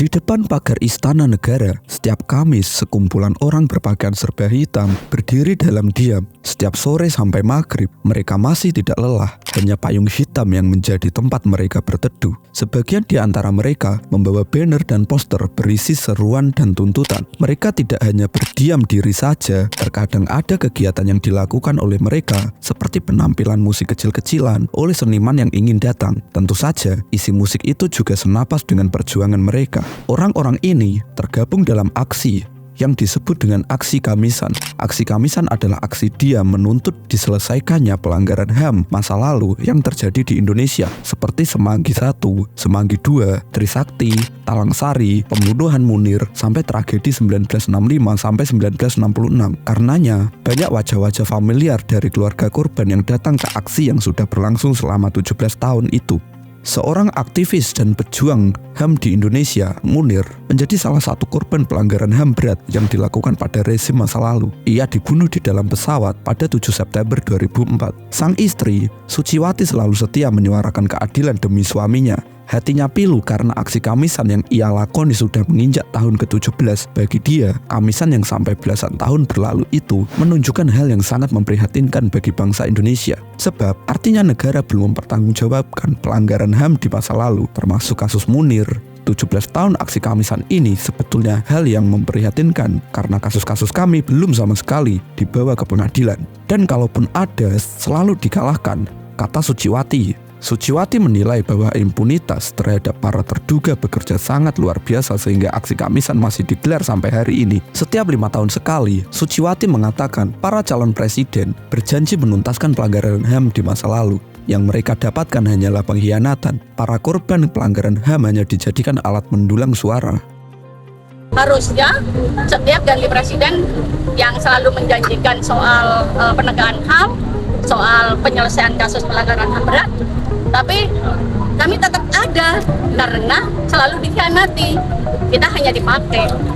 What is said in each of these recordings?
Di depan pagar Istana Negara, setiap Kamis sekumpulan orang berpakaian serba hitam berdiri dalam diam. Setiap sore sampai maghrib, mereka masih tidak lelah. Hanya payung hitam yang menjadi tempat mereka berteduh. Sebagian di antara mereka membawa banner dan poster berisi seruan dan tuntutan. Mereka tidak hanya berdiam diri saja, terkadang ada kegiatan yang dilakukan oleh mereka, seperti penampilan musik kecil-kecilan oleh seniman yang ingin datang. Tentu saja, isi musik itu juga senapas dengan perjuangan mereka. Orang-orang ini tergabung dalam aksi yang disebut dengan aksi Kamisan. Aksi Kamisan adalah aksi diam menuntut diselesaikannya pelanggaran HAM masa lalu yang terjadi di Indonesia, seperti Semanggi I, Semanggi II, Trisakti, Talang Sari, pembunuhan Munir, sampai tragedi 1965 sampai 1966. Karenanya, banyak wajah-wajah familiar dari keluarga korban yang datang ke aksi yang sudah berlangsung selama 17 tahun itu. Seorang aktivis dan pejuang HAM di Indonesia, Munir, menjadi salah satu korban pelanggaran HAM berat yang dilakukan pada rezim masa lalu. Ia dibunuh di dalam pesawat pada 7 September 2004. Sang istri, Suciwati, selalu setia menyuarakan keadilan demi suaminya. Hatinya pilu karena aksi Kamisan yang ia lakoni sudah menginjak tahun ke-17. Bagi dia, Kamisan yang sampai belasan tahun berlalu itu menunjukkan hal yang sangat memprihatinkan bagi bangsa Indonesia. Sebab artinya negara belum mempertanggungjawabkan pelanggaran HAM di masa lalu, termasuk kasus Munir. 17 tahun aksi Kamisan ini sebetulnya hal yang memprihatinkan karena kasus-kasus kami belum sama sekali dibawa ke pengadilan. Dan kalaupun ada, selalu dikalahkan, kata Suciwati. Suciwati menilai bahwa impunitas terhadap para terduga bekerja sangat luar biasa sehingga aksi Kamisan masih digelar sampai hari ini. Setiap 5 tahun sekali, Suciwati mengatakan para calon presiden berjanji menuntaskan pelanggaran HAM di masa lalu. Yang mereka dapatkan hanyalah pengkhianatan. Para korban pelanggaran HAM hanya dijadikan alat mendulang suara. Harusnya setiap ganti presiden yang selalu menjanjikan soal penegakan HAM, soal penyelesaian kasus pelanggaran HAM berat, tapi kami tetap ada karena selalu dikhianati. Kita hanya dipakai.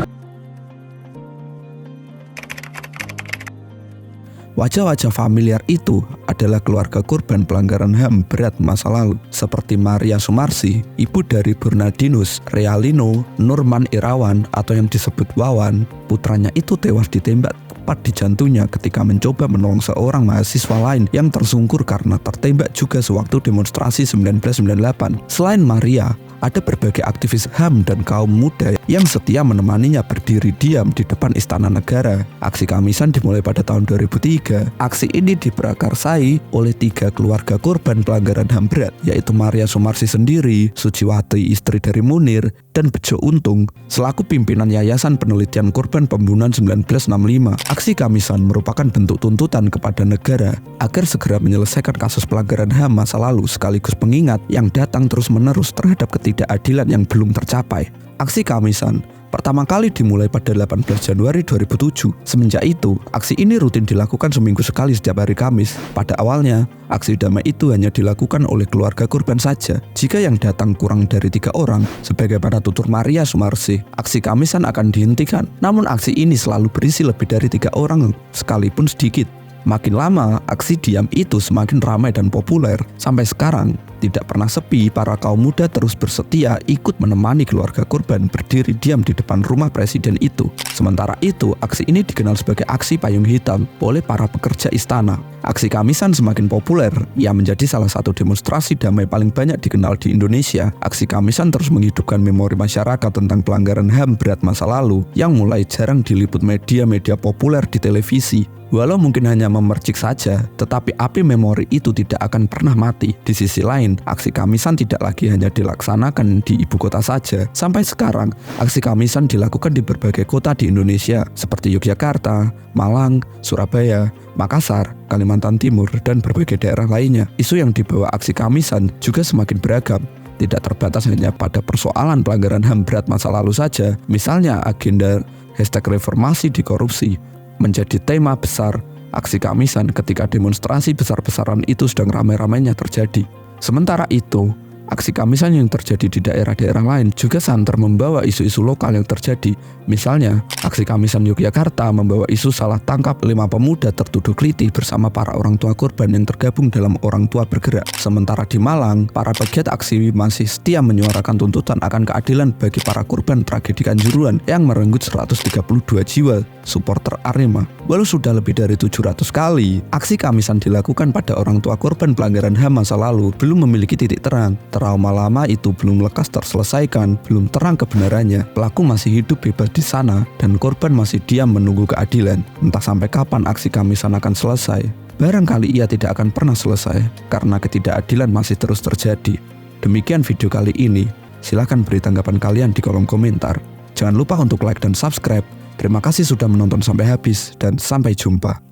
Wajah-wajah familiar itu adalah keluarga korban pelanggaran HAM berat masa lalu, seperti Maria Sumarsi, ibu dari Bernardinus Realino Nurman Irawan atau yang disebut Wawan. Putranya itu tewas ditembak tepat di jantungnya ketika mencoba menolong seorang mahasiswa lain yang tersungkur karena tertembak juga sewaktu demonstrasi 1998. Selain Maria, ada berbagai aktivis HAM dan kaum muda yang setia menemaninya berdiri diam di depan Istana Negara. Aksi Kamisan dimulai pada tahun 2003. Aksi ini diprakarsai oleh 3 keluarga korban pelanggaran HAM berat, yaitu Maria Sumarsi sendiri, Suciwati istri dari Munir, dan Bejo Untung selaku pimpinan Yayasan Penelitian Korban Pembunuhan 1965. Aksi Kamisan merupakan bentuk tuntutan kepada negara agar segera menyelesaikan kasus pelanggaran HAM masa lalu sekaligus pengingat yang datang terus-menerus terhadap ketidakadilan yang belum tercapai. Aksi Kamisan pertama kali dimulai pada 18 Januari 2007. Semenjak itu, aksi ini rutin dilakukan seminggu sekali setiap hari Kamis. Pada awalnya, aksi damai itu hanya dilakukan oleh keluarga korban saja. Jika yang datang kurang dari 3 orang, sebagaimana tutur Maria Sumarsi, aksi Kamisan akan dihentikan. Namun aksi ini selalu berisi lebih dari 3 orang, sekalipun sedikit. Makin lama, aksi diam itu semakin ramai dan populer. Sampai sekarang, tidak pernah sepi, para kaum muda terus bersetia ikut menemani keluarga korban berdiri diam di depan rumah presiden itu. Sementara itu, aksi ini dikenal sebagai aksi payung hitam oleh para pekerja istana. Aksi Kamisan semakin populer, ia menjadi salah satu demonstrasi damai paling banyak dikenal di Indonesia. Aksi Kamisan terus menghidupkan memori masyarakat tentang pelanggaran HAM berat masa lalu yang mulai jarang diliput media-media populer di televisi. Walau mungkin hanya memercik saja, tetapi api memori itu tidak akan pernah mati. Di sisi lain, aksi Kamisan tidak lagi hanya dilaksanakan di ibu kota saja. Sampai sekarang, aksi Kamisan dilakukan di berbagai kota di Indonesia, seperti Yogyakarta, Malang, Surabaya, Makassar, Kalimantan Timur, dan berbagai daerah lainnya. Isu yang dibawa aksi Kamisan juga semakin beragam. Tidak terbatas hanya pada persoalan pelanggaran HAM berat masa lalu saja. Misalnya agenda #reformasi di korupsi menjadi tema besar aksi Kamisan ketika demonstrasi besar-besaran itu sedang ramai-ramainya terjadi. Sementara itu, Aksi Kamisan yang terjadi di daerah-daerah lain juga santer membawa isu-isu lokal yang terjadi. Misalnya, aksi Kamisan Yogyakarta membawa isu salah tangkap 5 pemuda tertuduh kelitih bersama para orang tua korban yang tergabung dalam Orang Tua Bergerak. Sementara di Malang, para pegiat aksi masih setia menyuarakan tuntutan akan keadilan bagi para korban tragedi Kanjuruhan yang merenggut 132 jiwa supporter Arema. Walau sudah lebih dari 700 kali, aksi Kamisan dilakukan pada orang tua korban pelanggaran HAM masa lalu belum memiliki titik terang. Trauma lama itu belum lekas terselesaikan, belum terang kebenarannya. Pelaku masih hidup bebas di sana dan korban masih diam menunggu keadilan. Entah sampai kapan aksi Kamisan akan selesai. Barangkali ia tidak akan pernah selesai karena ketidakadilan masih terus terjadi. Demikian video kali ini. Silahkan beri tanggapan kalian di kolom komentar. Jangan lupa untuk like dan subscribe. Terima kasih sudah menonton sampai habis dan sampai jumpa.